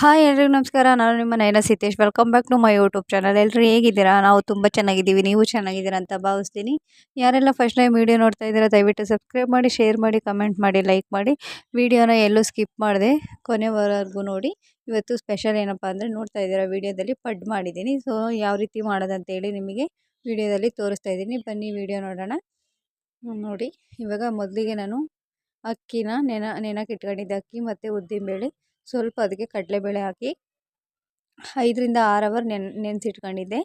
Hi ಎಲ್ರಿಗೂ ನಮಸ್ಕಾರ. ನಾನು ನಿಮ್ಮ Nayana Sitesh. Welcome back to my YouTube channel. ಎಲ್ಲರೂ ಹೇಗಿದ್ದೀರಾ? ನಾವು ತುಂಬ ಚೆನ್ನಾಗಿದ್ದೀವಿ. ನೀವು ಚೆನ್ನಾಗಿದ್ದೀರಾ ಅಂತ ಭಾವಿಸ್ತೀನಿ. ಯಾರೆಲ್ಲ ಫಸ್ಟ್ ಟೈಮ್ ವೀಡಿಯೋ ನೋಡ್ತಾ ಇದ್ದೀರಾ ದಯವಿಟ್ಟು ಸಬ್ಸ್ಕ್ರೈಬ್ ಮಾಡಿ, ಶೇರ್ ಮಾಡಿ, ಕಮೆಂಟ್ ಮಾಡಿ, ಲೈಕ್ ಮಾಡಿ. ವೀಡಿಯೋನ ಎಲ್ಲೂ ಸ್ಕಿಪ್ ಮಾಡಿದೆ ಕೊನೆವರೆಗೂ ನೋಡಿ. ಇವತ್ತು ಸ್ಪೆಷಲ್ ಏನಪ್ಪ ಅಂದರೆ ನೋಡ್ತಾ ಇದ್ದೀರಾ ವೀಡಿಯೋದಲ್ಲಿ ಪಡ್ ಮಾಡಿದ್ದೀನಿ. ಸೊ ಯಾವ ರೀತಿ ಮಾಡೋದಂತೇಳಿ ನಿಮಗೆ ವೀಡಿಯೋದಲ್ಲಿ ತೋರಿಸ್ತಾ ಇದ್ದೀನಿ. ಬನ್ನಿ ವೀಡಿಯೋ ನೋಡೋಣ. ನೋಡಿ, ಇವಾಗ ಮೊದಲಿಗೆ ನಾನು ಅಕ್ಕಿನ ನೆನಕ್ಕೆ ಇಟ್ಕೊಂಡಿದ್ದೆ. ಅಕ್ಕಿ ಮತ್ತು ಉದ್ದಿನಬೇಳೆ, ಸ್ವಲ್ಪ ಅದಕ್ಕೆ ಕಡಲೆಬೇಳೆ ಹಾಕಿ 5ರಿಂದ 6 ಅವರ್ ನೆನೆಸಿಟ್ಕೊಂಡಿದ್ದೆ.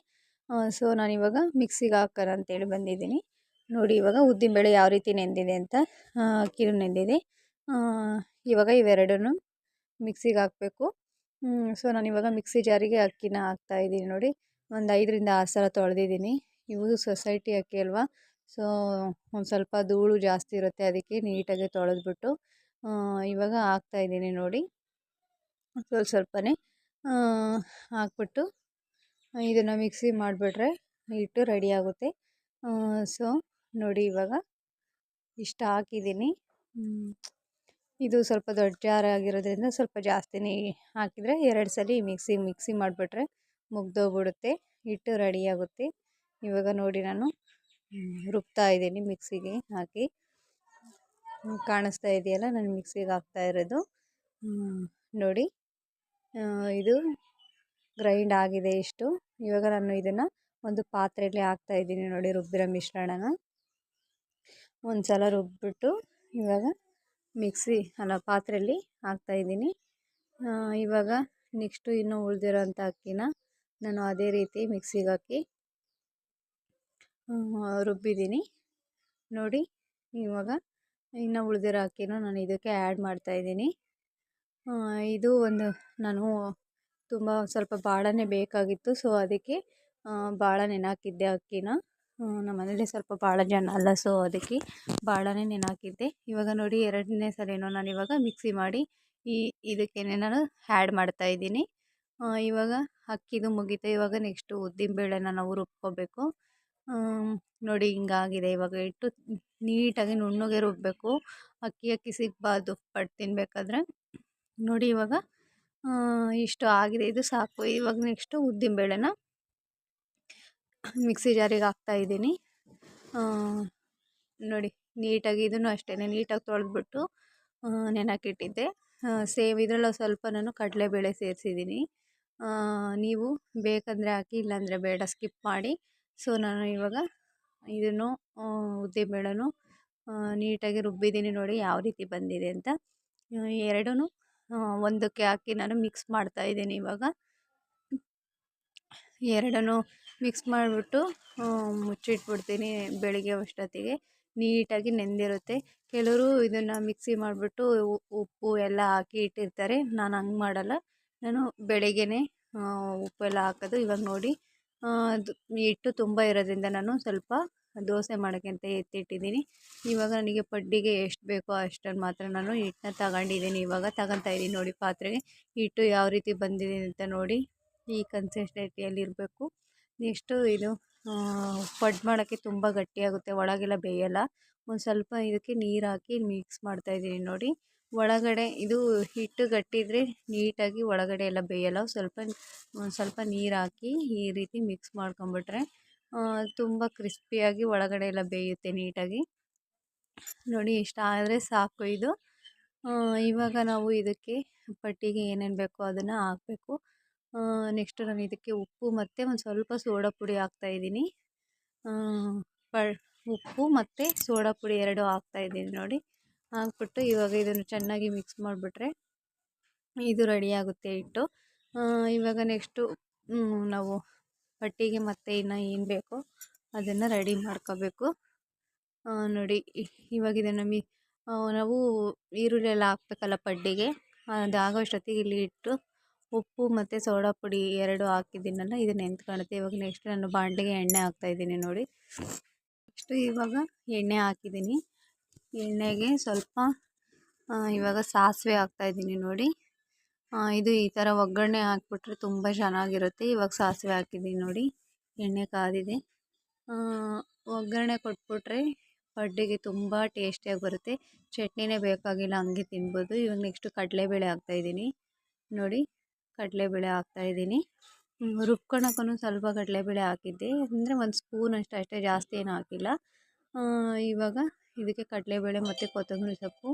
ಸೊ ನಾನಿವಾಗ ಮಿಕ್ಸಿಗೆ ಹಾಕೋಣ ಅಂತೇಳಿ ಬಂದಿದ್ದೀನಿ. ನೋಡಿ ಇವಾಗ ಉದ್ದಿನಬೇಳೆ ಯಾವ ರೀತಿ ನೆಂದಿದೆ ಅಂತ, ಅಕ್ಕಿನೂ ನೆಂದಿದೆ. ಇವಾಗ ಇವೆರಡನ್ನು ಮಿಕ್ಸಿಗೆ ಹಾಕಬೇಕು. ಸೊ ನಾನಿವಾಗ ಮಿಕ್ಸಿ ಜಾರಿಗೆ ಅಕ್ಕಿನ ಹಾಕ್ತಾಯಿದ್ದೀನಿ. ನೋಡಿ, ಒಂದು 5ರಿಂದ 6 ಸಲ ತೊಳೆದಿದ್ದೀನಿ. ಇವು ಸೊಸೈಟಿ ಅಕ್ಕಿ ಅಲ್ವಾ, ಸೊ ಒಂದು ಸ್ವಲ್ಪ ಧೂಳು ಜಾಸ್ತಿ ಇರುತ್ತೆ, ಅದಕ್ಕೆ ನೀಟಾಗಿ ತೊಳೆದ್ಬಿಟ್ಟು ಇವಾಗ ಹಾಕ್ತಾಯಿದ್ದೀನಿ. ನೋಡಿ, ಸ್ವಲ್ಪನೇ ಹಾಕ್ಬಿಟ್ಟು ಇದನ್ನು ಮಿಕ್ಸಿ ಮಾಡಿಬಿಟ್ರೆ ಹಿಟ್ಟು ರೆಡಿ ಆಗುತ್ತೆ. ಸೊ ನೋಡಿ, ಇವಾಗ ಇಷ್ಟು ಹಾಕಿದ್ದೀನಿ. ಇದು ಸ್ವಲ್ಪ ದೊಡ್ಡ ಜಾರ್ ಆಗಿರೋದ್ರಿಂದ ಸ್ವಲ್ಪ ಜಾಸ್ತಿನೇ ಹಾಕಿದರೆ 2 ಸಲ ಮಿಕ್ಸಿ ಮಾಡಿಬಿಟ್ರೆ ಮುಗ್ದೋಗ್ಬಿಡುತ್ತೆ, ಹಿಟ್ಟು ರೆಡಿಯಾಗುತ್ತೆ. ಇವಾಗ ನೋಡಿ, ನಾನು ರುಬ್ತಾ ಇದ್ದೀನಿ ಮಿಕ್ಸಿಗೆ ಹಾಕಿ. ಕಾಣಿಸ್ತಾ ಇದೆಯಲ್ಲ, ನಾನು ಮಿಕ್ಸಿಗೆ ಹಾಕ್ತಾ ಇರೋದು. ನೋಡಿ, ಇದು ಗ್ರೈಂಡ್ ಆಗಿದೆ ಇಷ್ಟು. ಇವಾಗ ನಾನು ಇದನ್ನು ಒಂದು ಪಾತ್ರೆಯಲ್ಲಿ ಹಾಕ್ತಾ ಇದ್ದೀನಿ. ನೋಡಿ, ರುಬ್ಬಿರೋ ಮಿಶ್ರಣನ ಒಂದು ಸಲ ರುಬ್ಬಿಬಿಟ್ಟು ಇವಾಗ ಪಾತ್ರೆಯಲ್ಲಿ ಹಾಕ್ತಾ ಇದ್ದೀನಿ. ಇವಾಗ ನೆಕ್ಸ್ಟು ಇನ್ನೂ ಉಳಿದಿರೋಂಥ ಅಕ್ಕಿನ ನಾನು ಅದೇ ರೀತಿ ಮಿಕ್ಸಿಗೆ ಹಾಕಿ ರುಬ್ಬಿದ್ದೀನಿ. ನೋಡಿ, ಇವಾಗ ಇನ್ನು ಉಳಿದಿರೋ ಅಕ್ಕಿನೂ ನಾನು ಇದಕ್ಕೆ ಆ್ಯಡ್ ಮಾಡ್ತಾಯಿದ್ದೀನಿ. ಇದು ನಾನು ಸ್ವಲ್ಪ ಭಾಳನೇ ಬೇಕಾಗಿತ್ತು, ಸೊ ಅದಕ್ಕೆ ಭಾಳ ನೆನೆಹಾಕಿದ್ದೆ ಅಕ್ಕಿನ. ನಮ್ಮ ಮನೇಲಿ ಸ್ವಲ್ಪ ಭಾಳ ಜನ ಅಲ್ಲ, ಸೊ ಅದಕ್ಕೆ ಭಾಳನೇ ನೆನೆಹಾಕಿದ್ದೆ. ಇವಾಗ ನೋಡಿ, 2ನೇ ಸಲನೂ ನಾನು ಇವಾಗ ಮಿಕ್ಸಿ ಮಾಡಿ ಇದಕ್ಕೆ ನಾನು ಆ್ಯಡ್ ಮಾಡ್ತಾಯಿದ್ದೀನಿ. ಇವಾಗ ಅಕ್ಕಿದು ಮುಗೀತು. ಇವಾಗ ನೆಕ್ಸ್ಟು ಉದ್ದಿನಬೇಳೆನ ನಾವು ರುಬ್ಕೋಬೇಕು. ನೋಡಿ, ಹಿಂಗಾಗಿದೆ. ಇವಾಗ ಇಟ್ಟು ನೀಟಾಗಿ ನುಣ್ಣಗೆ ರುಬ್ಬಬೇಕು. ಅಕ್ಕಿ ಸಿಗಬಾರ್ದು ಪಡ್ ತಿನ್ನಬೇಕಾದ್ರೆ. ನೋಡಿ, ಇವಾಗ ಇಷ್ಟು ಆಗಿದೆ, ಇದು ಸಾಕು. ಇವಾಗ ನೆಕ್ಸ್ಟು ಉದ್ದಿನಬೇಳೆನ ಮಿಕ್ಸಿ ಜಾರಿಗೆ ಹಾಕ್ತಾಯಿದ್ದೀನಿ. ನೋಡಿ, ನೀಟಾಗಿ ಇದನ್ನು ಅಷ್ಟೇ ನೀಟಾಗಿ ತೊಳೆದ್ಬಿಟ್ಟು ನೆನೆಹಾಕಿಟ್ಟಿದ್ದೆ. ಸೇಮ್ ಇದರಲ್ಲೂ ಸ್ವಲ್ಪ ನಾನು ಕಡಲೆಬೇಳೆ ಸೇರಿಸಿದ್ದೀನಿ. ನೀವು ಬೇಕಂದರೆ ಹಾಕಿ, ಇಲ್ಲಾಂದರೆ ಬೇಡ, ಸ್ಕಿಪ್ ಮಾಡಿ. ಸೊ ನಾನು ಇವಾಗ ಇದನ್ನು ಉದ್ದಿನಬೇಳೆನೂ ನೀಟಾಗಿ ರುಬ್ಬಿದ್ದೀನಿ. ನೋಡಿ ಯಾವ ರೀತಿ ಬಂದಿದೆ ಅಂತ. ಎರಡೂ ಒಂದಕ್ಕೆ ಹಾಕಿ ನಾನು ಮಿಕ್ಸ್ ಮಾಡ್ತಾಯಿದ್ದೀನಿ. ಇವಾಗ ಎರಡನ್ನೂ ಮಿಕ್ಸ್ ಮಾಡಿಬಿಟ್ಟು ಮುಚ್ಚಿಟ್ಬಿಡ್ತೀನಿ. ಬೆಳಿಗ್ಗೆ ಅಷ್ಟೊತ್ತಿಗೆ ನೀಟಾಗಿ ನೆಂದಿರುತ್ತೆ. ಕೆಲವರು ಇದನ್ನು ಮಿಕ್ಸಿ ಮಾಡಿಬಿಟ್ಟು ಉಪ್ಪು ಎಲ್ಲ ಹಾಕಿ ಇಟ್ಟಿರ್ತಾರೆ. ನಾನು ಹಂಗೆ ಮಾಡಲ್ಲ, ನಾನು ಬೆಳಿಗ್ಗೆನೇ ಉಪ್ಪೆಲ್ಲ ಹಾಕೋದು. ಇವಾಗ ನೋಡಿ, ಹಿಟ್ಟು ತುಂಬ ಇರೋದ್ರಿಂದ ನಾನು ಸ್ವಲ್ಪ ದೋಸೆ ಮಾಡೋಕ್ಕೆ ಅಂತ ಎತ್ತಿಟ್ಟಿದ್ದೀನಿ. ಇವಾಗ ನನಗೆ ಪಡ್ಡಿಗೆ ಎಷ್ಟು ಬೇಕೋ ಅಷ್ಟನ್ನು ಮಾತ್ರ ನಾನು ಹಿಟ್ಟನ್ನ ತಗೊಂಡಿದ್ದೀನಿ. ಇವಾಗ ತಗೊತಾಯಿದ್ದೀನಿ. ನೋಡಿ, ಪಾತ್ರೆಗೆ ಹಿಟ್ಟು ಯಾವ ರೀತಿ ಬಂದಿದೆ ಅಂತ ನೋಡಿ, ಈ ಕನ್ಸಿಸ್ಟೆನ್ಸಿಯಲ್ಲಿರಬೇಕು. ನೆಕ್ಸ್ಟು ಇದು ಪಡ್ ಮಾಡೋಕ್ಕೆ ತುಂಬ ಗಟ್ಟಿಯಾಗುತ್ತೆ, ಒಳಗೆಲ್ಲ ಬೇಯಲ್ಲ. ಒಂದು ಸ್ವಲ್ಪ ಇದಕ್ಕೆ ನೀರು ಹಾಕಿ ಮಿಕ್ಸ್ ಮಾಡ್ತಾಯಿದ್ದೀನಿ. ನೋಡಿ, ಒಳಗಡೆ ಇದು ಹಿಟ್ಟು ಗಟ್ಟಿ ಇದ್ದರೆ ನೀಟಾಗಿ ಒಳಗಡೆ ಎಲ್ಲ ಬೇಯಲ್ಲ. ಒಂದು ಸ್ವಲ್ಪ ನೀರು ಹಾಕಿ ಈ ರೀತಿ ಮಿಕ್ಸ್ ಮಾಡ್ಕೊಂಬಿಟ್ರೆ ತುಂಬ ಕ್ರಿಸ್ಪಿಯಾಗಿ ಒಳಗಡೆ ಎಲ್ಲ ಬೇಯುತ್ತೆ ನೀಟಾಗಿ. ನೋಡಿ, ಇಷ್ಟ ಆದರೆ ಸಾಕು ಇದು. ಇವಾಗ ನಾವು ಇದಕ್ಕೆ ಪಡ್ಡಿಗೆ ಏನೇನು ಬೇಕೋ ಅದನ್ನು ಹಾಕಬೇಕು. ನೆಕ್ಸ್ಟು ನಾನು ಇದಕ್ಕೆ ಉಪ್ಪು ಮತ್ತು ಒಂದು ಸ್ವಲ್ಪ ಸೋಡಾ ಪುಡಿ ಹಾಕ್ತಾಯಿದ್ದೀನಿ. ಉಪ್ಪು ಮತ್ತು ಸೋಡಾ ಪುಡಿ 2 ಹಾಕ್ತಾಯಿದ್ದೀನಿ. ನೋಡಿ, ಹಾಕ್ಬಿಟ್ಟು ಇವಾಗ ಇದನ್ನು ಚೆನ್ನಾಗಿ ಮಿಕ್ಸ್ ಮಾಡಿಬಿಟ್ರೆ ಇದು ರೆಡಿಯಾಗುತ್ತೆ ಹಿಟ್ಟು. ಇವಾಗ ನೆಕ್ಸ್ಟು ನಾವು ಪಡ್ಡಿಗೆ ಮತ್ತು ಇನ್ನು ಏನು ಬೇಕೋ ಅದನ್ನು ರೆಡಿ ಮಾಡ್ಕೋಬೇಕು. ನೋಡಿ, ಇವಾಗ ಇದನ್ನು ನಾವು ಈರುಳ್ಳಿ ಎಲ್ಲ ಹಾಕ್ಬೇಕಲ್ಲ ಪಡ್ಡಿಗೆ, ಅದಾಗೋ ಅಷ್ಟೊತ್ತಿಗೆ ಇಲ್ಲಿ ಇಟ್ಟು ಉಪ್ಪು ಮತ್ತು ಸೋಡಾ ಪುಡಿ 2 ಹಾಕಿದ್ದೀನಲ್ಲ, ಇದು ನೆಂತ್ಕೊಳ್ಳುತ್ತೆ. ಇವಾಗ ನೆಕ್ಸ್ಟ್ ನಾನು ಬಾಣಲೆಗೆ ಎಣ್ಣೆ ಹಾಕ್ತಾಯಿದ್ದೀನಿ. ನೋಡಿ, ನೆಕ್ಸ್ಟು ಇವಾಗ ಎಣ್ಣೆ ಹಾಕಿದ್ದೀನಿ. ಎಣ್ಣೆಗೆ ಸ್ವಲ್ಪ ಇವಾಗ ಸಾಸಿವೆ ಹಾಕ್ತಾಯಿದ್ದೀನಿ. ನೋಡಿ, ಇದು ಈ ಥರ ಒಗ್ಗರಣೆ ಹಾಕ್ಬಿಟ್ರೆ ತುಂಬ ಚೆನ್ನಾಗಿರುತ್ತೆ. ಇವಾಗ ಸಾಸಿವೆ ಹಾಕಿದ್ದೀನಿ. ನೋಡಿ, ಎಣ್ಣೆ ಕಾದಿದೆ. ಒಗ್ಗರಣೆ ಕೊಟ್ಬಿಟ್ರೆ ಪಡ್ಡಿಗೆ ತುಂಬ ಟೇಸ್ಟಿಯಾಗಿ ಬರುತ್ತೆ. ಚಟ್ನಿನೇ ಬೇಕಾಗಿಲ್ಲ, ಹಂಗೆ ತಿನ್ಬೋದು. ಇವಾಗ ನೆಕ್ಸ್ಟು ಕಡಲೆಬೇಳೆ ಹಾಕ್ತಾಯಿದ್ದೀನಿ. ನೋಡಿ, ಕಡಲೆಬೇಳೆ ಹಾಕ್ತಾಯಿದ್ದೀನಿ. ರುಬ್ಕೊಳಕ್ಕೂ ಸ್ವಲ್ಪ ಕಡಲೆಬೇಳೆ ಹಾಕಿದ್ದೆ, ಅಂದರೆ ಒಂದು ಸ್ಪೂನ್ ಅಷ್ಟೇ ಜಾಸ್ತಿ ಏನೂ ಹಾಕಿಲ್ಲ. ಇವಾಗ ಇದಕ್ಕೆ ಕಡಲೆಬೇಳೆ ಮತ್ತು ಕೊತ್ತಂಬರಿ ಸೊಪ್ಪು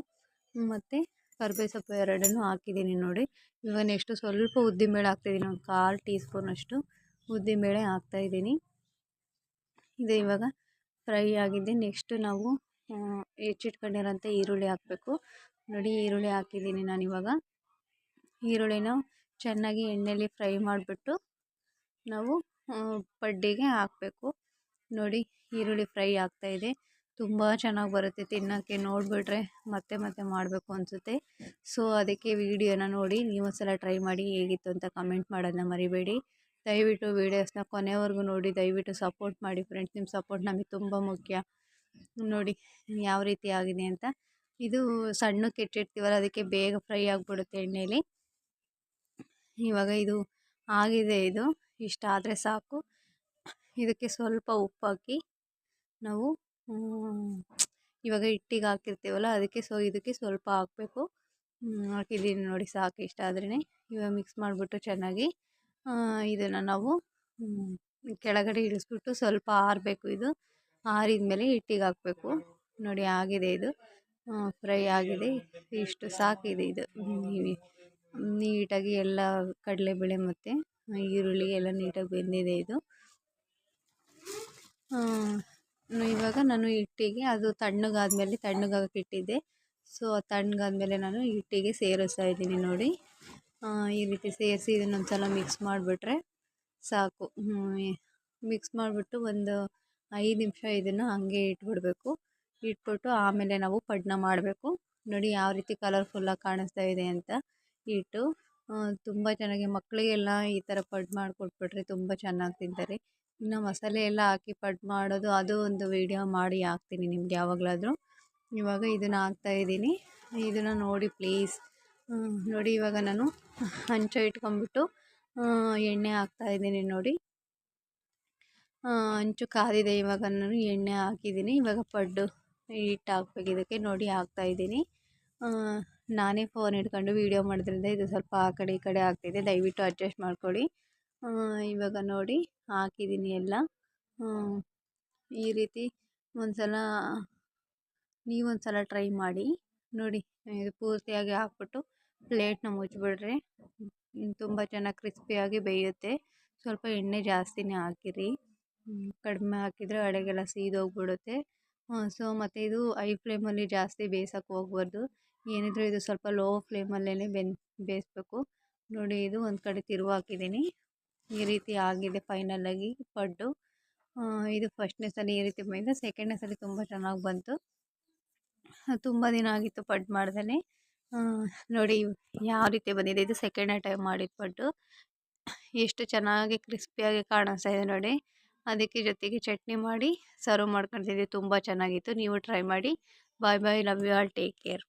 ಮತ್ತು ಕರಿಬೇವು ಸೊಪ್ಪು ಎರಡನ್ನೂ ಹಾಕಿದ್ದೀನಿ ನೋಡಿ. ಇವಾಗ ನೆಕ್ಸ್ಟು ಸ್ವಲ್ಪ ಉದ್ದಿನಬೇಳೆ ಹಾಕ್ತಾಯಿದ್ದೀನಿ, ಒಂದು 1/4 ಟೀ ಸ್ಪೂನಷ್ಟು ಉದ್ದಿನಬೇಳೆ ಹಾಕ್ತಾಯಿದ್ದೀನಿ. ಇದು ಇವಾಗ ಫ್ರೈ ಆಗಿದೆ. ನೆಕ್ಸ್ಟು ನಾವು ಹೆಚ್ಚಿಟ್ಕೊಂಡಿರೋಂಥ ಈರುಳ್ಳಿ ಹಾಕಬೇಕು ನೋಡಿ. ಈರುಳ್ಳಿ ಹಾಕಿದ್ದೀನಿ ನಾನಿವಾಗ. ಈರುಳ್ಳಿನ ಚೆನ್ನಾಗಿ ಎಣ್ಣೆಯಲ್ಲಿ ಫ್ರೈ ಮಾಡಿಬಿಟ್ಟು ನಾವು ಪಡ್ಡಿಗೆ ಹಾಕಬೇಕು ನೋಡಿ. ಈರುಳ್ಳಿ ಫ್ರೈ ಆಗ್ತಾಯಿದೆ, ತುಂಬ ಚೆನ್ನಾಗಿ ಬರುತ್ತೆ ತಿನ್ನೋಕ್ಕೆ. ನೋಡಿಬಿಟ್ರೆ ಮತ್ತೆ ಮತ್ತೆ ಮಾಡಬೇಕು ಅನಿಸುತ್ತೆ. ಸೊ ಅದಕ್ಕೆ ವಿಡಿಯೋನ ನೋಡಿ ನೀವು ಒಂದ್ಸಲ ಟ್ರೈ ಮಾಡಿ, ಹೇಗಿತ್ತು ಅಂತ ಕಮೆಂಟ್ ಮಾಡೋದನ್ನ ಮರಿಬೇಡಿ. ದಯವಿಟ್ಟು ವೀಡಿಯೋಸ್ನ ಕೊನೆವರೆಗೂ ನೋಡಿ, ದಯವಿಟ್ಟು ಸಪೋರ್ಟ್ ಮಾಡಿ ಫ್ರೆಂಡ್ಸ್. ನಿಮ್ಮ ಸಪೋರ್ಟ್ ನಮಗೆ ತುಂಬ ಮುಖ್ಯ. ನೋಡಿ ಯಾವ ರೀತಿ ಆಗಿದೆ ಅಂತ. ಇದು ಸಣ್ಣಕ್ಕೆ ಹೆಚ್ಚಿಡ್ತೀವಲ್ಲ, ಅದಕ್ಕೆ ಬೇಗ ಫ್ರೈ ಆಗಿಬಿಡುತ್ತೆ ಎಣ್ಣೆಯಲ್ಲಿ. ಇವಾಗ ಇದು ಆಗಿದೆ, ಇದು ಇಷ್ಟ ಆದರೆ ಸಾಕು. ಇದಕ್ಕೆ ಸ್ವಲ್ಪ ಉಪ್ಪು ಹಾಕಿ ನಾವು ಇವಾಗ ಹಿಟ್ಟಿಗೆ ಹಾಕಿರ್ತೀವಲ್ಲ ಅದಕ್ಕೆ, ಸೊ ಇದಕ್ಕೆ ಸ್ವಲ್ಪ ಹಾಕಬೇಕು. ಹಾಕಿದ್ದೀನಿ ನೋಡಿ, ಸಾಕು ಇಷ್ಟ ಆದ್ರೇ. ಇವಾಗ ಮಿಕ್ಸ್ ಮಾಡಿಬಿಟ್ಟು ಚೆನ್ನಾಗಿ ಇದನ್ನು ನಾವು ಕೆಳಗಡೆ ಇಳಿಸ್ಬಿಟ್ಟು ಸ್ವಲ್ಪ ಆರಬೇಕು. ಇದು ಆರಿದ ಮೇಲೆ ಹಿಟ್ಟಿಗೆ ಹಾಕಬೇಕು ನೋಡಿ. ಆಗಿದೆ, ಇದು ಫ್ರೈ ಆಗಿದೆ, ಇಷ್ಟು ಸಾಕಿದೆ. ಇದು ನೀಟಾಗಿ ಎಲ್ಲ ಕಡಲೆಬೇಳೆ ಮತ್ತು ಈರುಳ್ಳಿ ಎಲ್ಲ ನೀಟಾಗಿ ಬೆಂದಿದೆ. ಇದು ಇವಾಗ ನಾನು ಹಿಟ್ಟಿಗೆ ಅದು ತಣ್ಣಗಾದ್ಮೇಲೆ ತಣ್ಣಗಾಗಕ್ಕೆ ಇಟ್ಟಿದ್ದೆ. ಸೊ ತಣ್ಣಗಾದ್ಮೇಲೆ ನಾನು ಹಿಟ್ಟಿಗೆ ಸೇರಿಸ್ತಾ ಇದ್ದೀನಿ ನೋಡಿ. ಈ ರೀತಿ ಸೇರಿಸಿ ಇದನ್ನೊಂದು ಸಲ ಮಿಕ್ಸ್ ಮಾಡಿಬಿಟ್ರೆ ಸಾಕು. ಮಿಕ್ಸ್ ಮಾಡಿಬಿಟ್ಟು ಒಂದು 5 ನಿಮಿಷ ಇದನ್ನು ಹಾಗೆ ಇಟ್ಬಿಡಬೇಕು. ಇಟ್ಬಿಟ್ಟು ಆಮೇಲೆ ನಾವು ಪಡ್ನ ಮಾಡಬೇಕು ನೋಡಿ. ಯಾವ ರೀತಿ ಕಲರ್ಫುಲ್ಲಾಗಿ ಕಾಣಿಸ್ತಾ ಇದೆ ಅಂತ ಹಿಟ್ಟು. ತುಂಬ ಚೆನ್ನಾಗಿ ಮಕ್ಕಳಿಗೆಲ್ಲ ಈ ಥರ ಪಡ್ಡು ಮಾಡಿಕೊಟ್ಬಿಟ್ರೆ ತುಂಬ ಚೆನ್ನಾಗಿ ತಿಂತಾರೆ. ಇನ್ನು ಮಸಾಲೆ ಎಲ್ಲ ಹಾಕಿ ಪಡ್ಡು ಮಾಡೋದು, ಅದು ಒಂದು ವೀಡಿಯೋ ಮಾಡಿ ಹಾಕ್ತೀನಿ ನಿಮ್ಗೆ ಯಾವಾಗಲಾದರೂ. ಇವಾಗ ಇದನ್ನು ಹಾಕ್ತಾಯಿದ್ದೀನಿ, ಇದನ್ನು ನೋಡಿ ಪ್ಲೀಸ್. ನೋಡಿ ಇವಾಗ ನಾನು ಹಂಚ ಇಟ್ಕೊಂಡ್ಬಿಟ್ಟು ಎಣ್ಣೆ ಹಾಕ್ತಾಯಿದ್ದೀನಿ ನೋಡಿ. ಹಂಚು ಕಾದಿದೆ. ಇವಾಗ ನಾನು ಎಣ್ಣೆ ಹಾಕಿದ್ದೀನಿ. ಇವಾಗ ಪಡ್ಡು ಹಿಟ್ಟು ಹಾಕ್ಬೇಕು ಇದಕ್ಕೆ ನೋಡಿ, ಹಾಕ್ತಾಯಿದ್ದೀನಿ. ನಾನೇ ಫೋನ್ ಹಿಡ್ಕೊಂಡು ವೀಡಿಯೋ ಮಾಡೋದ್ರಿಂದ ಇದು ಸ್ವಲ್ಪ ಆ ಕಡೆ ಈ ಕಡೆ ಆಗ್ತಿದೆ, ದಯವಿಟ್ಟು ಅಡ್ಜಸ್ಟ್ ಮಾಡ್ಕೊಳ್ಳಿ. ಇವಾಗ ನೋಡಿ ಹಾಕಿದ್ದೀನಿ ಎಲ್ಲ. ಈ ರೀತಿ ಒಂದ್ಸಲ ನೀವೊಂದ್ಸಲ ಟ್ರೈ ಮಾಡಿ ನೋಡಿ. ಇದು ಪೂರ್ತಿಯಾಗಿ ಹಾಕ್ಬಿಟ್ಟು ಪ್ಲೇಟ್ನ ಮುಚ್ಚಿಬಿಡ್ರಿ, ತುಂಬ ಚೆನ್ನಾಗಿ ಕ್ರಿಸ್ಪಿಯಾಗಿ ಬೇಯುತ್ತೆ. ಸ್ವಲ್ಪ ಎಣ್ಣೆ ಜಾಸ್ತಿನೇ ಹಾಕಿರಿ, ಕಡಿಮೆ ಹಾಕಿದರೆ ಅಡುಗೆಲ್ಲ ಸೀದೋಗ್ಬಿಡುತ್ತೆ. ಸೊ ಮತ್ತು ಇದು ಐ ಫ್ಲೇಮಲ್ಲಿ ಜಾಸ್ತಿ ಬೇಯಿಸೋಕ್ಕೆ ಹೋಗ್ಬಾರ್ದು. ಏನಿದ್ರು ಇದು ಸ್ವಲ್ಪ ಲೋ ಫ್ಲೇಮಲ್ಲೇ ಬೇಯಿಸ್ಬೇಕು ನೋಡಿ. ಇದು ಒಂದು ಕಡೆ ತಿರುವು ಹಾಕಿದ್ದೀನಿ. ಈ ರೀತಿ ಆಗಿದೆ ಫೈನಲಾಗಿ ಪಡ್ಡು. ಇದು ಫಸ್ಟ್ನೇ ಸಲ ಈ ರೀತಿ ಬಂದಿದೆ, ಸೆಕೆಂಡ್ನೇ ಸಲ ತುಂಬ ಚೆನ್ನಾಗಿ ಬಂತು. ತುಂಬ ದಿನ ಆಗಿತ್ತು ಪಡ್ಡು ಮಾಡ್ದೇ. ನೋಡಿ ಯಾವ ರೀತಿ ಬಂದಿದೆ. ಇದು ಸೆಕೆಂಡ್ನೇ ಟೈಮ್ ಮಾಡಿದ ಪಡ್ಡು. ಎಷ್ಟು ಚೆನ್ನಾಗಿ ಕ್ರಿಸ್ಪಿಯಾಗಿ ಕಾಣಿಸ್ತಾ ಇದೆ ನೋಡಿ. ಅದಕ್ಕೆ ಜೊತೆಗೆ ಚಟ್ನಿ ಮಾಡಿ ಸರ್ವ್ ಮಾಡ್ಕೊತಿದ್ದೆ, ತುಂಬ ಚೆನ್ನಾಗಿತ್ತು. ನೀವು ಟ್ರೈ ಮಾಡಿ. Bye bye, love you all, take care.